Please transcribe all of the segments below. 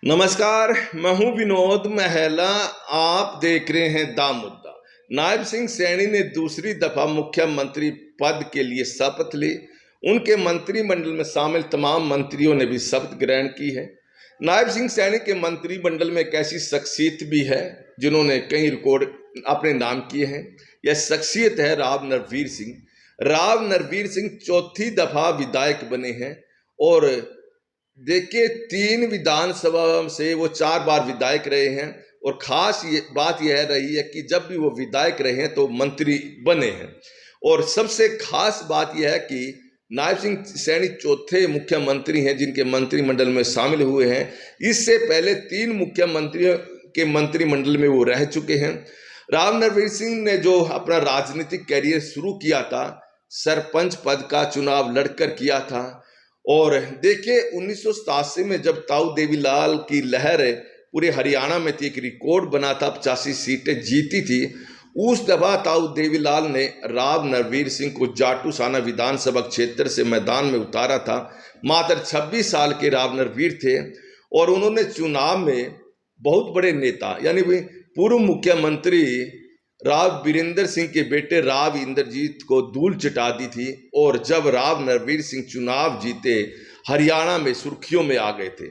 नमस्कार, मैं हूं विनोद महला। आप देख रहे हैं दा मुद्दा। नायब सिंह सैनी ने दूसरी दफा मुख्यमंत्री पद के लिए शपथ ली। उनके मंत्रिमंडल में शामिल तमाम मंत्रियों ने भी शपथ ग्रहण की है। नायब सिंह सैनी के मंत्रिमंडल में एक ऐसी शख्सियत भी है जिन्होंने कई रिकॉर्ड अपने नाम किए हैं। यह शख्सियत है राव नरवीर सिंह। राव नरवीर सिंह चौथी दफा विधायक बने हैं और देखिए 3 विधानसभा से वो 4 बार विधायक रहे हैं। और खास बात यह रही है कि जब भी वो विधायक रहे हैं तो मंत्री बने हैं। और सबसे खास बात यह है कि नायब सिंह सैनी चौथे मुख्यमंत्री हैं जिनके मंत्रिमंडल में शामिल हुए हैं। इससे पहले 3 मुख्यमंत्रियों के मंत्रिमंडल में वो रह चुके हैं। राव नरवीर सिंह ने जो अपना राजनीतिक कैरियर शुरू किया था, सरपंच पद का चुनाव लड़कर किया था। और देखिए 1987 में जब ताऊ देवीलाल की लहर पूरे हरियाणा में थी, एक रिकॉर्ड बना था, 85 सीटें जीती थी। उस दफा ताऊ देवीलाल ने राव नरवीर सिंह को जाटूसाना विधानसभा क्षेत्र से मैदान में उतारा था। मात्र 26 साल के राव नरवीर थे और उन्होंने चुनाव में बहुत बड़े नेता यानी पूर्व मुख्यमंत्री राव बीरेंद्र सिंह के बेटे राव इंद्रजीत को धूल चटा दी थी। और जब राव नरवीर सिंह चुनाव जीते, हरियाणा में सुर्खियों में आ गए थे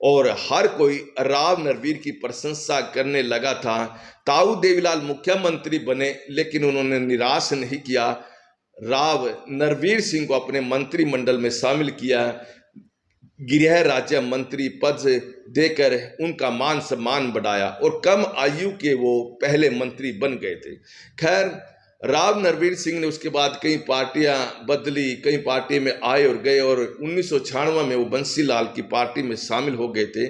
और हर कोई राव नरवीर की प्रशंसा करने लगा था। ताऊ देवीलाल मुख्यमंत्री बने लेकिन उन्होंने निराश नहीं किया, राव नरवीर सिंह को अपने मंत्रिमंडल में शामिल किया। गृह राज्य मंत्री पद से देकर उनका मान सम्मान बढ़ाया और कम आयु के वो पहले मंत्री बन गए थे। खैर, राव नरवीर सिंह ने उसके बाद कई पार्टियां बदली, कई पार्टी में आए और गए और 1996 में वो बंसीलाल की पार्टी में शामिल हो गए थे।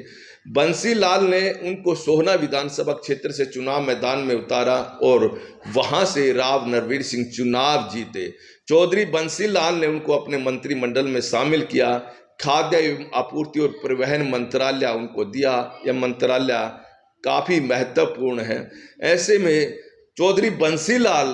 बंसीलाल ने उनको सोहना विधानसभा क्षेत्र से चुनाव मैदान में उतारा और वहां से राव नरवीर सिंह चुनाव जीते। चौधरी बंसीलाल ने उनको अपने मंत्रिमंडल में शामिल किया। खाद्य एवं आपूर्ति और परिवहन मंत्रालय उनको दिया। यह मंत्रालय काफी महत्वपूर्ण है। ऐसे में चौधरी बंसीलाल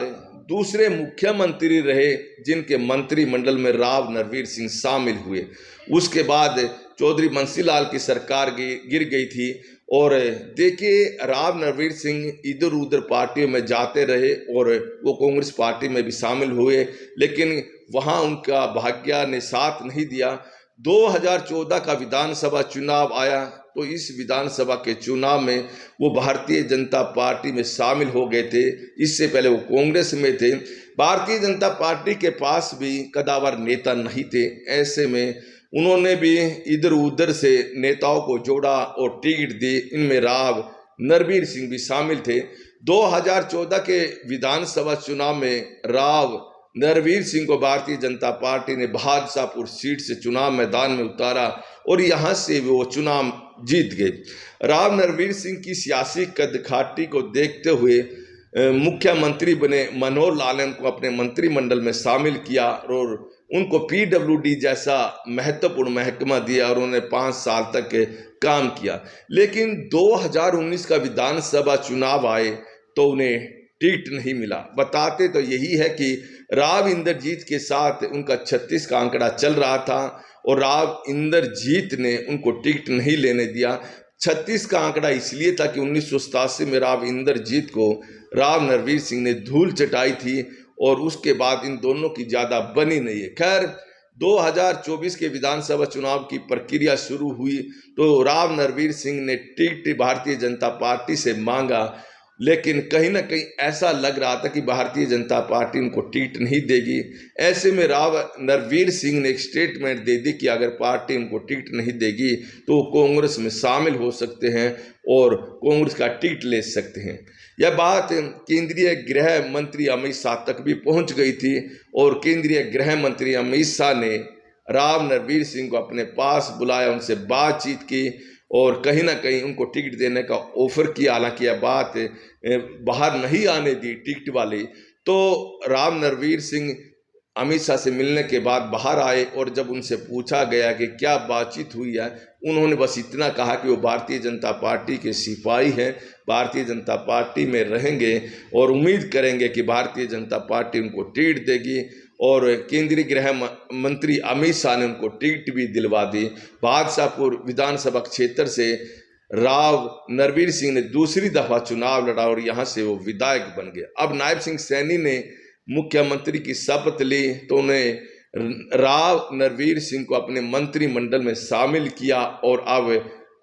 दूसरे मुख्यमंत्री रहे जिनके मंत्रिमंडल में राव नरवीर सिंह शामिल हुए। उसके बाद चौधरी बंसीलाल की सरकार गिर गई थी और देखिए राव नरवीर सिंह इधर उधर पार्टियों में जाते रहे और वो कांग्रेस पार्टी में भी शामिल हुए, लेकिन वहाँ उनका भाग्य ने साथ नहीं दिया। 2014 का विधानसभा चुनाव आया तो इस विधानसभा के चुनाव में वो भारतीय जनता पार्टी में शामिल हो गए थे। इससे पहले वो कांग्रेस में थे। भारतीय जनता पार्टी के पास भी कदावर नेता नहीं थे। ऐसे में उन्होंने भी इधर उधर से नेताओं को जोड़ा और टिकट दी। इनमें राव नरवीर सिंह भी शामिल थे। 2014 के विधानसभा चुनाव में राव नरवीर सिंह को भारतीय जनता पार्टी ने बादशाहपुर सीट से चुनाव मैदान में उतारा और यहां से वो चुनाव जीत गए। राव नरवीर सिंह की सियासी कदकाठी को देखते हुए मुख्यमंत्री बने मनोहर लाल ने उनको अपने मंत्रिमंडल में शामिल किया और उनको पीडब्ल्यूडी जैसा महत्वपूर्ण महकमा दिया और उन्होंने 5 साल तक काम किया। लेकिन 2019 का विधानसभा चुनाव आए तो उन्हें टिकट नहीं मिला। बताते तो यही है कि राव इंद्रजीत के साथ उनका 36 का आंकड़ा चल रहा था और राव इंद्रजीत ने उनको टिकट नहीं लेने दिया। 36 का आंकड़ा इसलिए था कि 1987 में राव इंद्रजीत को राव नरवीर सिंह ने धूल चटाई थी और उसके बाद इन दोनों की ज़्यादा बनी नहीं है। खैर, 2024 के विधानसभा चुनाव की प्रक्रिया शुरू हुई तो राव नरवीर सिंह ने टिकट भारतीय जनता पार्टी से मांगा, लेकिन कहीं ना कहीं ऐसा लग रहा था कि भारतीय जनता पार्टी उनको टिकट नहीं देगी। ऐसे में राव नरवीर सिंह ने एक स्टेटमेंट दे दी कि अगर पार्टी उनको टिकट नहीं देगी तो वो कांग्रेस में शामिल हो सकते हैं और कांग्रेस का टिकट ले सकते हैं। यह बात केंद्रीय गृह मंत्री अमित शाह तक भी पहुंच गई थी और केंद्रीय गृह मंत्री अमित शाह ने राव नरवीर सिंह को अपने पास बुलाया, उनसे बातचीत की और कहीं ना कहीं उनको टिकट देने का ऑफर किया। हालांकि यह बात बाहर नहीं आने दी टिकट वाली। तो राव नरवीर सिंह अमित शाह से मिलने के बाद बाहर आए और जब उनसे पूछा गया कि क्या बातचीत हुई है, उन्होंने बस इतना कहा कि वो भारतीय जनता पार्टी के सिपाही हैं, भारतीय जनता पार्टी में रहेंगे और उम्मीद करेंगे कि भारतीय जनता पार्टी उनको टिकट देगी। और केंद्रीय गृह मंत्री अमित शाह ने उनको टिकट भी दिलवा दी। बादशाहपुर विधानसभा क्षेत्र से राव नरवीर सिंह ने दूसरी दफा चुनाव लड़ा और यहां से वो विधायक बन गए। अब नायब सिंह सैनी ने मुख्यमंत्री की शपथ ली तो उन्हें राव नरवीर सिंह को अपने मंत्रिमंडल में शामिल किया और अब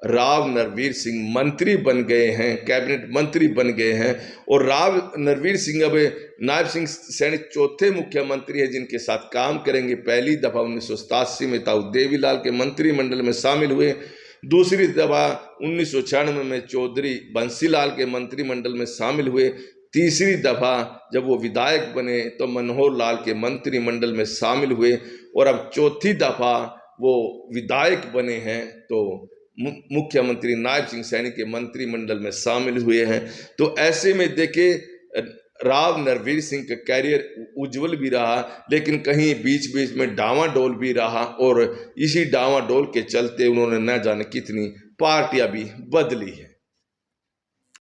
राव नरवीर सिंह मंत्री बन गए हैं, कैबिनेट मंत्री बन गए हैं। और राव नरवीर सिंह अब नायब सिंह सैनी चौथे मुख्यमंत्री हैं जिनके साथ काम करेंगे। पहली दफा 1987 में ताऊ देवीलाल के मंत्रिमंडल में शामिल हुए, दूसरी दफा 1996 में चौधरी बंसीलाल के मंत्रिमंडल में शामिल हुए, तीसरी दफा जब वो विधायक बने तो मनोहर लाल के मंत्रिमंडल में शामिल हुए और अब चौथी दफा वो विधायक बने हैं तो मुख्यमंत्री नायब सिंह सैनी के मंत्रिमंडल में शामिल हुए हैं। तो ऐसे में देखे राव नरवीर सिंह का कैरियर उज्जवल भी रहा, लेकिन कहीं बीच बीच में डावाडोल भी रहा और इसी डावाडोल के चलते उन्होंने न जाने कितनी पार्टियां भी बदली है।